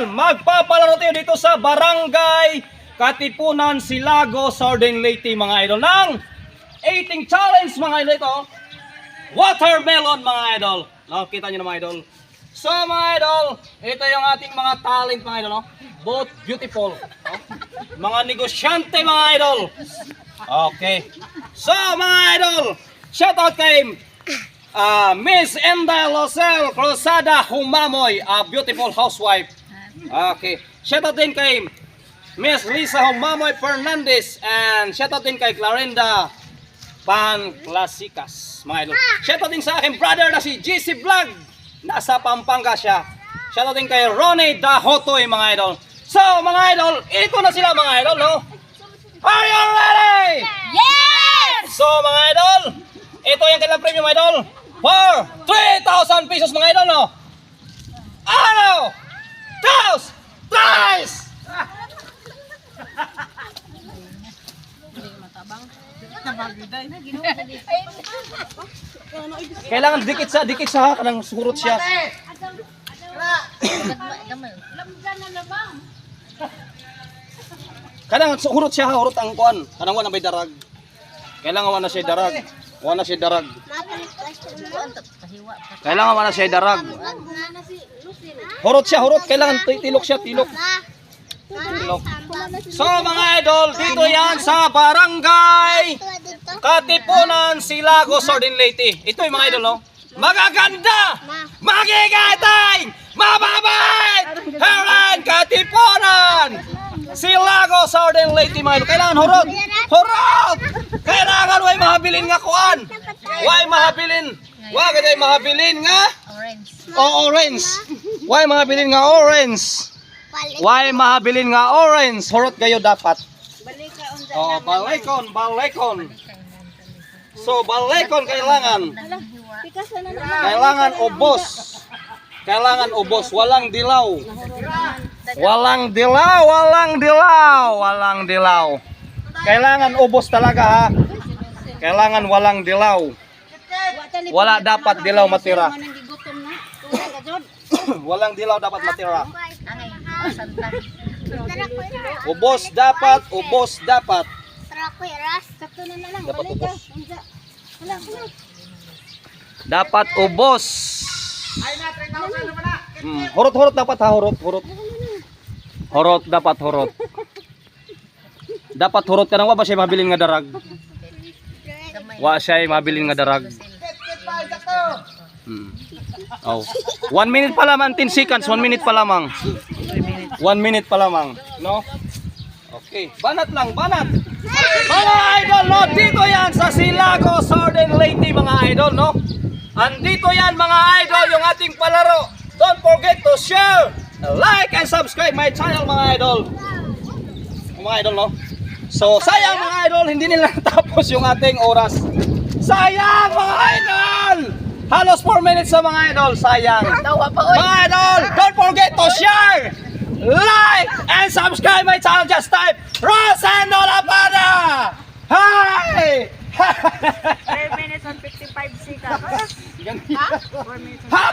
idol, magpapalaro tayo dito sa Barangay Katipunan, Silago, Southern Leyte mga idol ng eating challenge mga idol ito. Watermelon mga idol. No, kita nyo na mga idol. So mga idol, ito yung ating mga talent mga idol. No? Both beautiful. No? Mga negosyante mga idol. Okay. So mga idol, shout out kay Miss Enda Losel Cruzada Humamoy, a beautiful housewife. Okay. Shout out din kay Miss Lisa Humamoy Fernandez and shout out din kay Clarenda Panclasicas, mga idol. Shout out din sa aking brother na si GC Vlog. Nasa Pampanga siya. Shout out din kay Ronnie Dahotoy, mga idol. So, mga idol, ito na sila mga idol, no? Are you ready? Yes! So, mga idol, ito yung kailang premium, mga idol. For 3,000 pesos, mga idol, no? Ano? Taos! Price! Kailangan dikit sa kanang surot siya. Kanang surot siya, hurot ang kuan. Kanang wala may darag. Kailangan wala siya darag. Wala siya darag. Kailangan wala siya darag. Hurot siya, hurot. Kailangan tilok siya, tilok. Tilok. So mga idol, dito yan sa Barangay Katipunan, Silago, Southern Leyte. Ito yung mga idol, no? Magaganda! Magigatay! Mababait! Heran Katipunan! Silago, Southern Leyte, mga idol. Kailangan hurot! Hurot! Kailangan way mahabilin nga kuan! Way mahabilin! Wag ay mahabilin nga? Orange. Orange! Way mahabilin nga orange! Way mahabilin nga orange? Hurot kayo dapat. Oh, balekon, balekon. So, balekon kailangan. Kailangan ubos. Kailangan ubos. Walang dilaw. Walang dilaw, walang dilaw, walang dilaw. Kailangan ubos talaga ha. Kailangan walang dilaw. Wala dapat dilaw matira. Walang dilaw dapat matira. Ubos dapat, ubos dapat. Dapat ubos. Dapat ubos. Hurot-hurot dapat ha, hurot-hurot. Hurot dapat hurot. Dapat hurot ka nang wa ba siya mabilin nga darag. Wa siya mabilin nga darag. Oh. 1 minute pa lamang, 10 seconds, 1 minute pa lamang. 1 minute pa lamang, no? Okay, banat lang, banat. Mga idol, no? Dito yan sa Silago, Southern Leyte, mga idol, no? Andito yan, mga idol, yung ating palaro. Don't forget to share, like, and subscribe my channel, mga idol. Mga idol, no? So, sayang, mga idol, hindi nila tapos yung ating oras. Sayang, mga idol! Halos 4 minutes sa mga idol, sayang. Mga idol, don't forget to share, like, and subscribe my channel. Just type Rosendo Lapada. Hi! 3 minutes and 55 seconds. Hi!